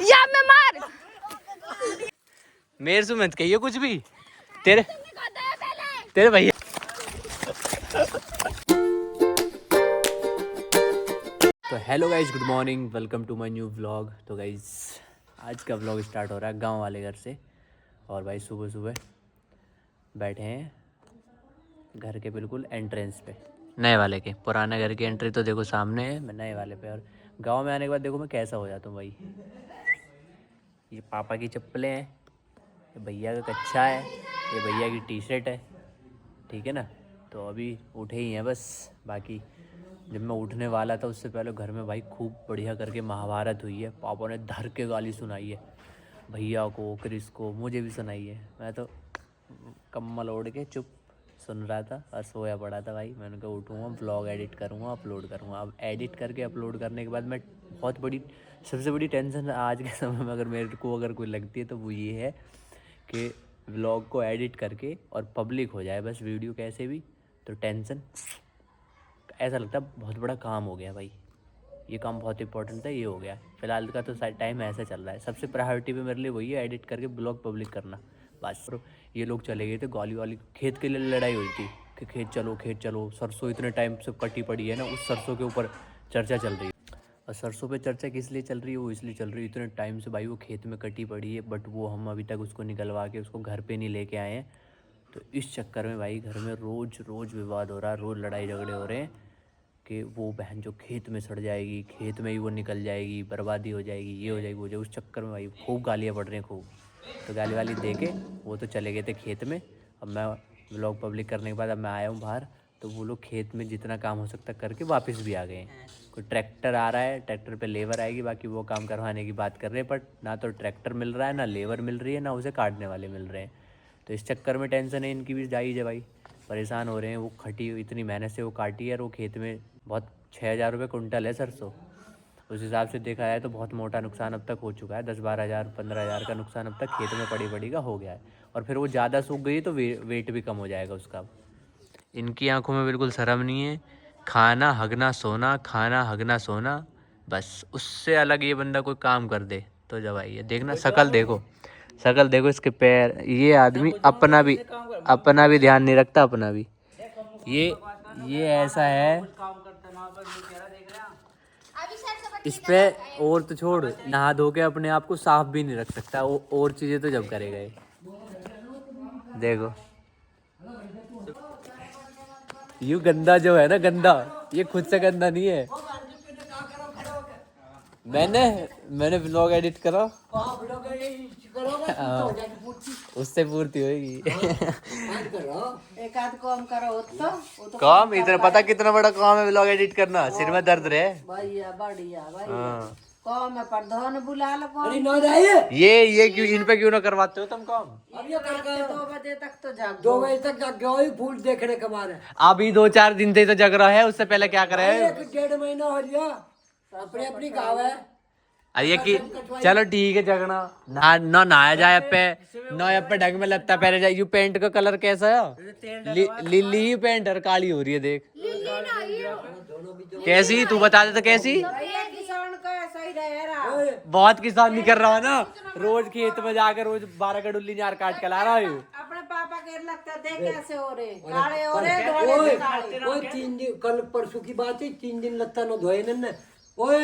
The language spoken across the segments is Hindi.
या मैं मार मेरे से मत कहिए कुछ भी। तेरे भैया। तो hello guys, good morning, welcome to my new vlog. तो गाइज आज का व्लॉग स्टार्ट हो रहा है गांव वाले घर से। और भाई सुबह सुबह बैठे हैं घर के बिल्कुल एंट्रेंस पे, नए वाले के। पुराने घर की एंट्री तो देखो सामने है, मैं नए वाले पे। और गांव में आने के बाद देखो मैं कैसा हो जाता हूँ भाई। ये पापा की चप्पलें हैं, ये भैया का कच्छा है, ये भैया की टी शर्ट है, ठीक है ना। तो अभी उठे ही हैं बस। बाकी जब मैं उठने वाला था उससे पहले घर में भाई खूब बढ़िया करके महाभारत हुई है। पापा ने धर के गाली सुनाई है, भैया को, क्रिस को, मुझे भी सुनाई है। मैं तो कम्बल ओढ़ के चुप सुन रहा था और सोया पड़ा था भाई। मैंने कहा उठूँगा, व्लॉग एडिट करूँगा, अपलोड करूँगा। अब एडिट करके अपलोड करने के बाद मैं बहुत बड़ी, सबसे बड़ी टेंशन आज के समय में अगर मेरे को अगर कोई लगती है तो वो ये है कि व्लॉग को एडिट करके और पब्लिक हो जाए बस वीडियो कैसे भी। तो टेंशन, ऐसा लगता है बहुत बड़ा काम हो गया भाई। ये काम बहुत इंपॉर्टेंट था, ये हो गया। फिलहाल का तो टाइम ऐसा चल रहा है। सबसे प्रायोरिटी पे मेरे लिए वही है, एडिट करके ब्लॉग पब्लिक करना बस। ये लोग चले गए थे गाली वाली, खेत के लिए लड़ाई हुई थी कि खेत चलो खेत चलो। सरसों इतने टाइम से कटी पड़ी है ना, उस सरसों के ऊपर चर्चा चल रही है। और सरसों पे चर्चा किस लिए चल रही है? वो इसलिए चल रही है इतने टाइम से भाई वो खेत में कटी पड़ी है, बट वो हम अभी तक उसको निकलवा के उसको घर पे नहीं लेके आए हैं। तो इस चक्कर में भाई घर में रोज़ रोज़ विवाद हो रहा है, रोज़ लड़ाई झगड़े हो रहे हैं कि वो बहन जो खेत में सड़ जाएगी, खेत में ही वो निकल जाएगी, बर्बादी हो जाएगी, ये हो जाएगी, वो जाएगी। उस चक्कर में भाई खूब गालियाँ पड़ रही हैं खूब। तो गाली वाली दे के वो तो चले गए थे खेत में। अब मैं व्लॉग पब्लिक करने के बाद अब मैं आया हूँ बाहर। तो वो लोग खेत में जितना काम हो सकता करके वापस भी आ गए हैं। कोई ट्रैक्टर आ रहा है, ट्रैक्टर पे लेबर आएगी, बाकी वो काम करवाने की बात कर रहे हैं। बट ना तो ट्रैक्टर मिल रहा है, ना लेबर मिल रही है, ना उसे काटने वाले मिल रहे हैं। तो इस चक्कर में टेंशन है इनकी भी जायज़ है भाई, परेशान हो रहे हैं। वो खटी इतनी मेहनत से वो काटी है और वो खेत में बहुत 6,000 रुपये कुंटल है सरसों। उस हिसाब से देखा जाए तो बहुत मोटा नुकसान अब तक हो चुका है। 10-12 हज़ार 15 हज़ार का नुकसान अब तक खेत में पड़ी का हो गया है। और फिर वो ज़्यादा सूख गई तो वेट भी कम हो जाएगा उसका। इनकी आंखों में बिल्कुल शर्म नहीं है। खाना हगना सोना, खाना हगना सोना, बस। उससे अलग ये बंदा कोई काम कर दे तो जब आइए देखना। शकल देखो, शकल देखो, इसके पैर। ये आदमी अपना भी ध्यान नहीं रखता, अपना भी। ये ऐसा है इस पे। और तो छोड़, नहा धो के अपने आप को साफ भी नहीं रख सकता, और चीजें तो जब करेगा ये। देखो यू गंदा जो है ना, गंदा, ये खुद से गंदा नहीं है। मैंने व्लॉग एडिट करा, उससे पूर्ति होगी। एक आध काम करो तो काम इतना पता कितना बड़ा काम है व्लॉग एडिट करना, सिर में दर्द रहे। बढ़िया बढ़िया भाई हाँ। काम है, प्रधान बुला लो। ये क्यों इन पे क्यों ना करवाते हो तुम काम? अब ये 2 बजे तक तो जाग 2 बजे तक जाग गया वही फूल देखने के मारे। अभी 2-4 दिन से तो जग रहा है, उससे पहले क्या करे? 1-1.5 महीना हो गया। अपनी अपनी गाँव है। अरे ये कि चलो ठीक है, जगना ना नहाया जाए पे, ना अब पे ढंग में लगता पहले जाए। यू पेंट का कलर कैसा है? लिली ही पेंट और काली हो रही है, देख कैसी। तू बता दे तो कैसी। किसान का ऐसा ही रहेगा। बहुत किसान नहीं कर रहा ना, रोज खेत में जाकर रोज 12 का डुल्ली नार काट के ला रहा है। अपने पापा के लगता देख कैसे हो रहे, काले हो रहे, धोले काले। ओए 3 दिन, कल परसों की बात है, 3 दिन लगता न धोए न। ओए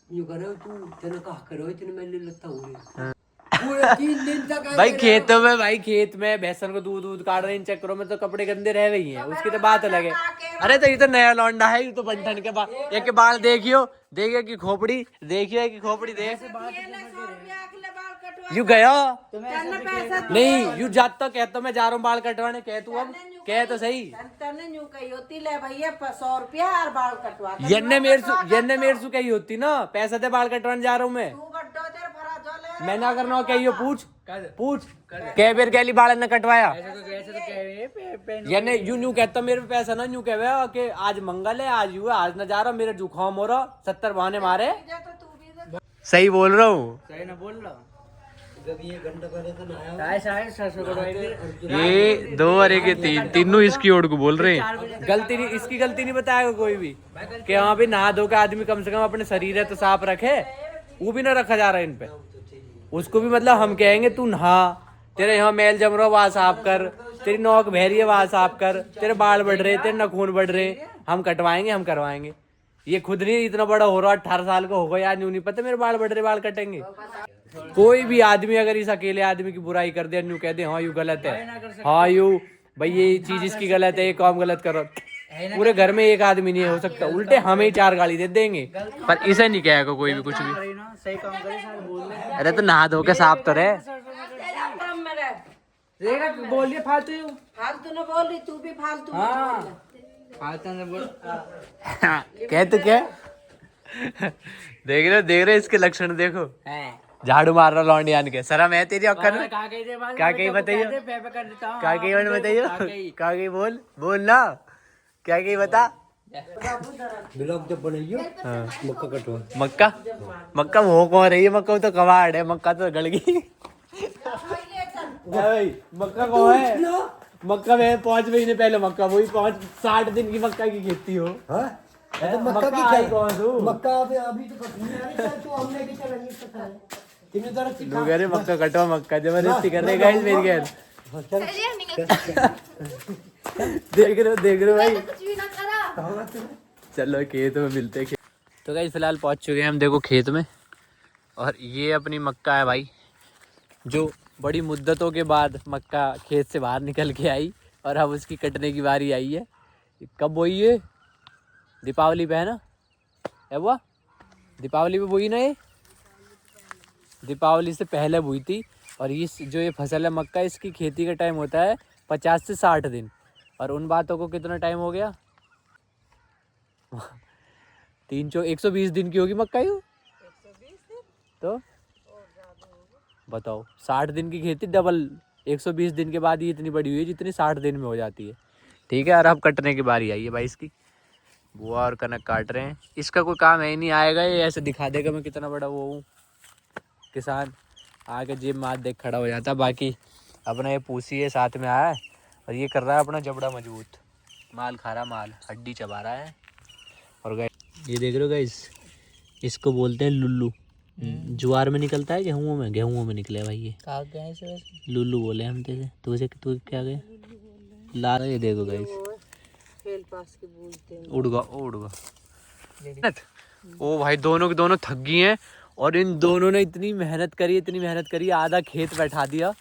यूं करे तू, तेने कहा करो इतने मैंने लगता हो रही पूरे 3 दिन तक। भाई खेतों में, भाई खेत में भैंसन को दूध काट रहे, इन चक्करों में तो कपड़े गंदे रह गई हैं, उसकी तो बात अलग है। अरे तो ये तो नया लौंडा है, ये तो बंठन के बाल, एक के बाल देखियो, देखियो की खोपड़ी, देखियो की खोपड़ी देख। यू गया नहीं, यू जाता कहता मैं जा रहा हूँ बाल कटवाने, कह तू अब कह तो सही। ले भैया 100 रुपया और बाल कटवा। येन्ने मेरे सु कही होती ना, पैसा दे बाल कटवाने जा रहा हूँ मैं ना करना। कही हो पूछ कह बेर कैली बाल ने कटवाया। येन्ने यू न्यू कहता मेरे पैसा ना, न्यू कहे कि आज मंगल है, आज यू है, आज ना जा रहा, मेरे जुकाम हो रहा, 70 बहाने मारे। सही बोल रहा हूँ, सही ना बोल रहा। जब ये घंटा पहले तो नहाया ये 2 और 1 तीनों इसकी ओर को बोल रहे हैं। गलती नहीं, इसकी गलती नहीं बताएगा कोई भी कि हाँ भी नहा धो के आदमी कम से कम अपने शरीर है तो साफ रखे, वो भी ना रखा जा रहा है इन पे। उसको भी मतलब हम कहेंगे तू नहा, तेरे यहाँ मैल जम रहा वहाँ साफ कर, तेरी नोक बह रही है वहाँ साफ कर, तेरे बाल बढ़ रहे, तेरे नाखून बढ़ रहे, हम कटवाएंगे, हम करवाएंगे। ये खुद नहीं इतना बड़ा हो रहा, 18 साल का होगा यार, नहीं पता मेरे बाल बढ़ रहे, बाल कटेंगे। कोई भी आदमी अगर इस अकेले आदमी की बुराई कर दे, न्यू कह दे हाँ यू गलत है, हाँ यू भाई ये चीज इसकी गलत है, ये काम गलत करो, पूरे घर में एक आदमी नहीं हो सकता, उल्टे हमें ही 4 गाली दे देंगे, पर इसे नहीं कहेगा कोई भी कुछ भी। अरे तो नहा धो के साफ तो रहे। बोलिए फालतू फालतू न बोल रही, तू भी फालतू मत बोल। फालतू ने बोल। कह तो क्या देख रहे इसके लक्षण देखो, झाड़ू मार रहा लौंडियान के, शर्म है तेरी अक्कल में? क्या कही बताइयो, क्या कही मैंने बताइयो, क्या कही बोल ना, क्या कही बता। ब्लॉग जब बनाइयो मक्का कटवा। मक्का वो कौन रही है, मक्का तो कबाड़ है, मक्का तो गड़ गई। मक्का कौन है? मक्का में 5 महीने पहले मक्का, वही 60 दिन की मक्का की खेती हो। मक्का की आई कौन तू? मक्का अभी तो कट नहीं आ रही, तो हमने भी चलेंगे पता है कितने तरह की लोग कह रहे मक्का कटवा, मक्का जबरदस्ती कर रहे गाइस मेरी घर। देख रहे हो भाई, चलो खेत में मिलते हैं। तो गाइस फिलहाल पहुंच चुके हैं हम देखो खेत में, और ये अपनी मक्का है भाई, जो बड़ी मुद्दतों के बाद मक्का खेत से बाहर निकल के आई, और अब उसकी कटने की बारी आई है। कब बोई है? दीपावली पे है ना, है वो दीपावली पे बोई ना, ये दीपावली से पहले बोई थी। और ये फसल है मक्का, इसकी खेती का टाइम होता है 50 से 60 दिन, और उन बातों को कितना टाइम हो गया? 120 दिन की होगी मक्का यू, तो बताओ 60 दिन की खेती डबल 120 दिन के बाद ये इतनी बड़ी हुई है जितनी 60 दिन में हो जाती है। ठीक है, और अब कटने की बारी आई है भाई इसकी। बुआ और कनक काट रहे हैं, इसका कोई काम है ही नहीं, आएगा ये ऐसे दिखा देगा मैं कितना बड़ा वो हूँ किसान, आगे जेब में हाथ देख खड़ा हो जाता। बाकी अपना ये पूसी है साथ में आया है, और ये कर रहा है अपना जबड़ा मजबूत, माल खा रहा, माल हड्डी चबा रहा है। और गाइस ये देख रहे हो गाइस, इसको बोलते हैं लुल्लू, ज्वार में निकलता है, गेहूं में निकले भाई, ये लुल्लू बोले हम तेरे, तू क्या गए ला रहे, ये देखो गाइस उड़ गया। ओ भाई दोनों के दोनों थक गई हैं, और इन दोनों ने इतनी मेहनत करी, आधा खेत बैठा दिया,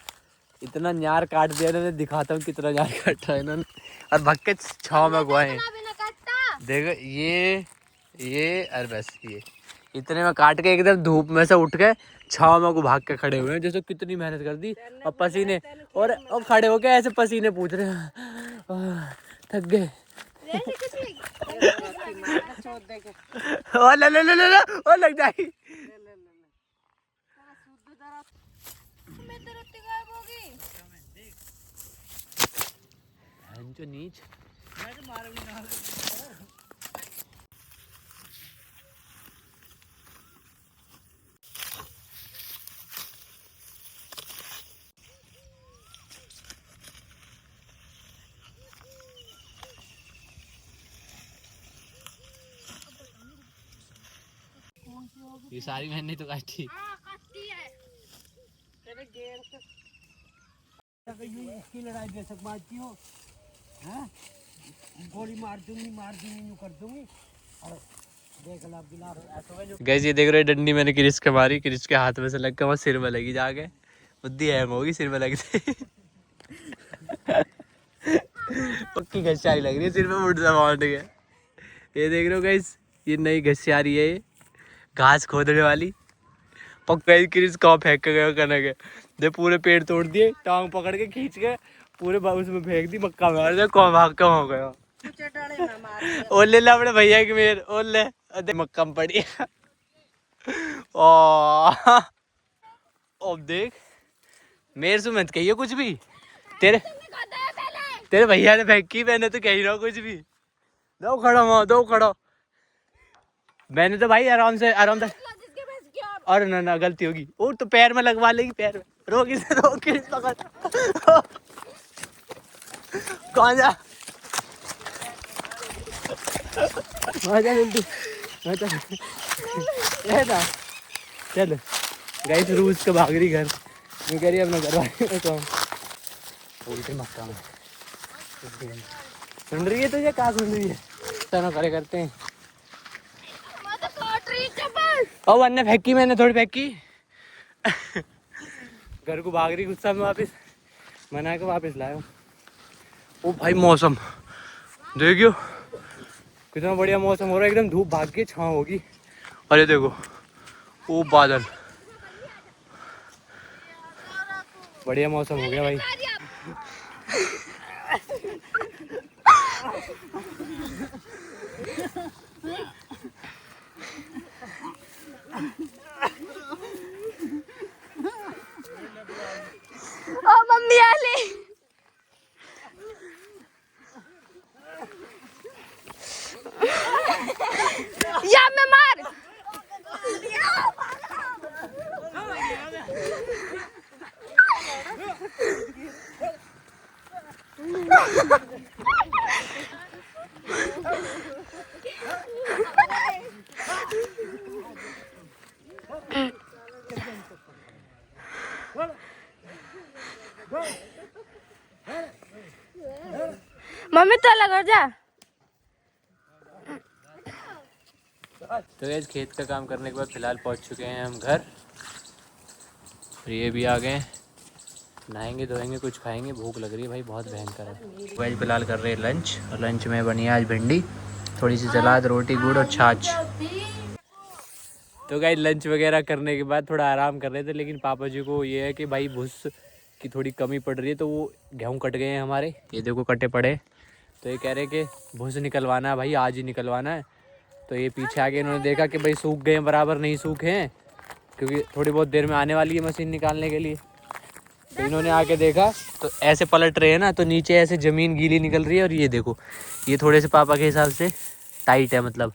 इतना न्यार काट दिया इन्होंने, दिखाता हूँ कितना न्यार काटा इन्होंने, और भक्के छाव में गुआए। देखो ये और बस ये इतने में काट के एकदम धूप में से उठ के छाव में को भाग के खड़े हुए हैं, जैसे कितनी मेहनत कर दी, और पसीने और खड़े होके ऐसे पसीने पूछ रहे हैं, थक गए। ओ लग जाएगी जो नीच ये सारी मैंने तो काटी। इसकी लड़ाई बेशक बात की हो, गोली मार दूंगी यूं कर दूंगी, और देख ला गैस ये देख रहे डंडी मैंने क्रिस के मारी, क्रिस के हाथ में से लग के वहाँ सिर में लगी, जाके बुद्धि हैंग होगी सिर में लगते। पक्की घसियारी लग रही है सिर में, मुड़ से मारने के। ये देख रहे हो गैस, ये नई घसियारी है, ये घास खोदने वाली। पक्का क्रिस कहाँ फेंक के गया कनक है, दे पूरे पेड़ तोड़ दिए, टांग पकड़ के खींच के पूरे उसमें फेंक दी मक्का में, कौन भाग के हो गया। ओ ले ला अपने भैया की मेर, ओ ले मक्का में पड़ी। ओ देख मेरे से मत कहिए कुछ भी, तेरे भैया ने फेंकी, मैंने तो कही रहा कुछ भी। दो खड़ा मैंने तो भाई आराम से और ना गलती होगी, और तो पैर में लगवा लेगी, पैर में। रोक इसे पकड़। कौन जा चल गाइस, रूस का भाग रही घर। मैं कह रही अपना घर उल्टे मक्का में सुन रही है तुझे, कहाँ सुन रही है? चलो करे करते हैं। और वरना फेंकी मैंने, थोड़ी फेंकी। घर को भाग रही गुस्सा में, वापस मना के वापस लाया। ओ भाई मौसम देखियो कितना बढ़िया मौसम हो रहा है, एकदम धूप भाग के छाँव होगी। और ये देखो वो बादल, बढ़िया मौसम हो गया भाई। ओ मम्मी आली या मैं मार। मम्मी तो लगा जा। तो गाइस खेत का काम करने के बाद फिलहाल पहुंच चुके हैं हम घर। और ये भी आ गए, नहाएंगे धोएंगे कुछ खाएंगे, भूख लग रही है भाई बहुत भयंकर है। गाइस फिलहाल कर रहे हैं लंच, और लंच में बनी आज भिंडी, थोड़ी सी सलाद, रोटी, गुड़ और छाछ। तो गाइस लंच वगैरह करने के बाद थोड़ा आराम कर रहे थे, लेकिन पापा जी को ये है कि भाई भूस की थोड़ी कमी पड़ रही है, तो वो गेहूँ कट गए हैं हमारे, ये देखो कटे पड़े। तो ये कह रहे कि भूस निकलवाना है भाई, आज ही निकलवाना है। तो ये पीछे आके इन्होंने देखा कि भाई सूख गए हैं, बराबर नहीं सूखे हैं, क्योंकि थोड़ी बहुत देर में आने वाली है मशीन निकालने के लिए। तो इन्होंने आके देखा तो ऐसे पलट रहे हैं ना, तो नीचे ऐसे ज़मीन गीली निकल रही है। और ये देखो ये थोड़े से पापा के हिसाब से टाइट है, मतलब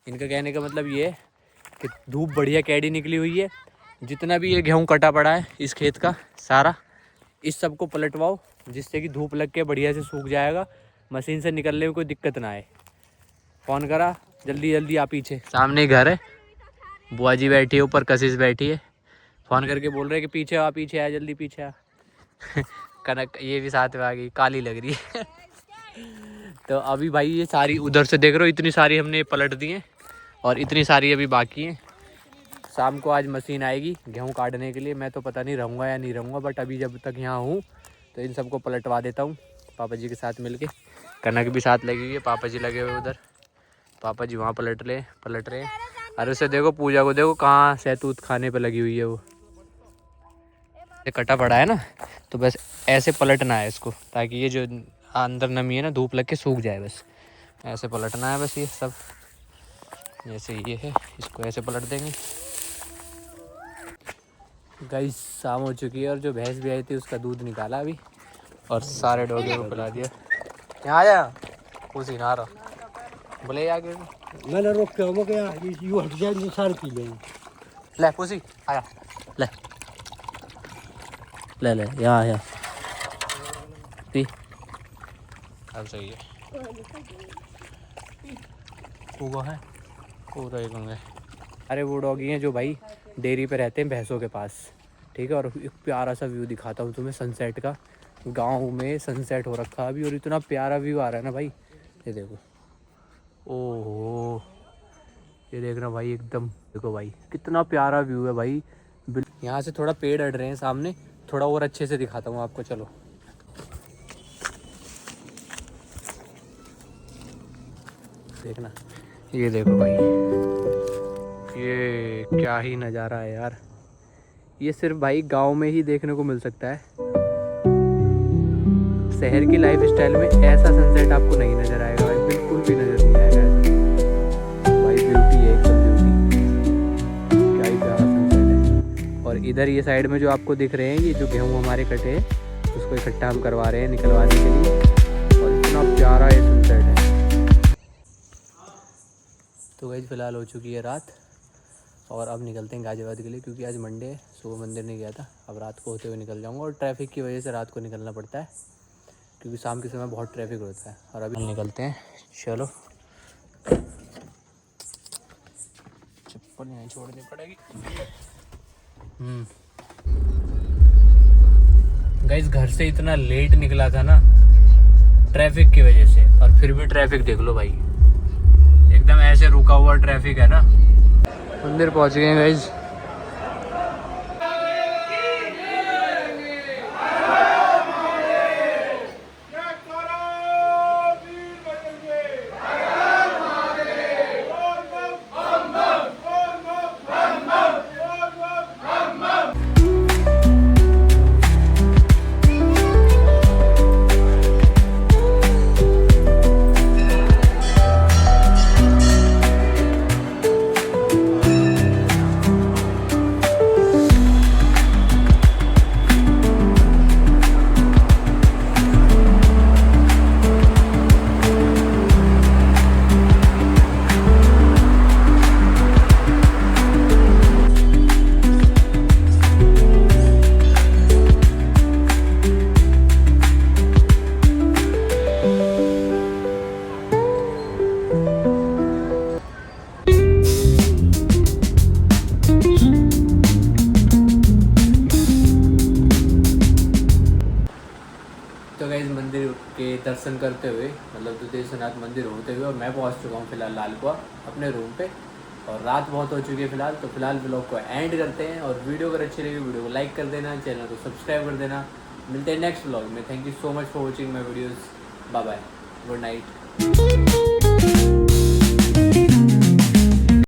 इनका कहने का मतलब ये है कि धूप बढ़िया कैडी निकली हुई है। जितना भी ये गेहूँ कटा पड़ा है इस खेत का सारा, इस सब को पलटवाओ, जिससे कि धूप लग के बढ़िया से सूख जाएगा, मशीन से निकलने में कोई दिक्कत ना आए। फ़ोन करा जल्दी जल्दी आ, पीछे सामने घर है, बुआ जी बैठी है ऊपर, कशिश बैठी है, फ़ोन करके बोल रहे कि पीछे आ, पीछे आ, जल्दी पीछे आ। कनक ये भी साथ में आ गई, काली लग रही है। तो अभी भाई ये सारी उधर से देख रहे हो, इतनी सारी हमने पलट दी हैं और इतनी सारी अभी बाकी हैं। शाम को आज मशीन आएगी गेहूँ काटने के लिए। मैं तो पता नहीं रहूँगा या नहीं रहूँगा, बट अभी जब तक यहाँ हूँ तो इन सबको पलटवा देता हूँ पापा जी के साथ मिलके। कनक भी साथ लगी हुई है, पापा जी लगे हुए उधर, पापा जी वहाँ पलट रहे हैं। अरे उसे देखो, पूजा को देखो कहाँ सहतूत खाने पे लगी हुई है वो। ये कटा पड़ा है ना, तो बस ऐसे पलटना है इसको, ताकि ये जो अंदर नमी है ना धूप लग के सूख जाए, बस ऐसे पलटना है बस। ये सब जैसे ये है, इसको ऐसे पलट देंगे। गाइस शाम हो चुकी है और जो भैंस भी आई थी उसका दूध निकाला अभी, और सारे डॉगे को पिला दिया। यहाँ आ जा, उसी ना रहा बोले आगे मैंने रोक के हो गया, ये हट जाए तो सारे पी लेंगे। ले पुसी आया, ले ले ले यहाँ यहाँ पी, अब सही है। वो है पूरा ही गंगा। अरे वो डॉगी हैं जो भाई डेयरी पे रहते हैं भैंसों के पास, ठीक है। और एक प्यारा सा व्यू दिखाता हूँ तुम्हें सनसेट का। गांव में सनसेट हो रखा अभी, और इतना प्यारा व्यू आ रहा है ना भाई, ये देखो। ओहो ये देखना भाई, एकदम देखो भाई कितना प्यारा व्यू है भाई। यहाँ से थोड़ा पेड़ अड़ रहे हैं सामने, थोड़ा और अच्छे से दिखाता हूँ आपको, चलो। देखना ये देखो भाई, ये क्या ही नज़ारा है यार। ये सिर्फ भाई गांव में ही देखने को मिल सकता है। शहर की लाइफ स्टाइल में ऐसा सनसेट आपको नहीं नज़र आएगा भाई, बिल्कुल भी नज़र नहीं आएगा ऐसा भाई। ब्यूटी है एकदम ब्यूटी, क्या ही प्यारा सनसेट है। और इधर ये साइड में जो आपको दिख रहे हैं, ये जो गेहूँ हमारे कटे हैं उसको इकट्ठा हम करवा रहे हैं निकलवाने के लिए, और इतना प्यारा ये सनसेट है। तो गाइस फिलहाल हो चुकी है रात, और अब निकलते हैं गाजियाबाद के लिए, क्योंकि आज मंडे है, सुबह मंदिर नहीं गया था, अब रात को होते हुए निकल जाऊंगा। और ट्रैफिक की वजह से रात को निकलना पड़ता है, क्योंकि शाम के समय बहुत ट्रैफिक होता है। और अभी निकलते हैं, चलो। चप्पल यहाँ छोड़नी पड़ेगी। गाइस घर से इतना लेट निकला था ना ट्रैफिक की वजह से, और फिर भी ट्रैफिक देख लो भाई, एकदम ऐसे रुका हुआ ट्रैफिक है ना। मंदिर पहुंच गए हैं गाइस। तो गाइस मंदिर के दर्शन करते हुए, मतलब दुधेश्वरनाथ मंदिर होते हुए, और मैं पहुंच चुका हूं फिलहाल लालकुआ अपने रूम पे, और रात बहुत हो चुकी है फिलहाल। तो फिलहाल व्लॉग को एंड करते हैं, और वीडियो अगर अच्छी लगी वीडियो को लाइक कर देना, चैनल को सब्सक्राइब कर देना। मिलते हैं नेक्स्ट व्लॉग में। Thank you so much for watching my videos. Bye bye, good night.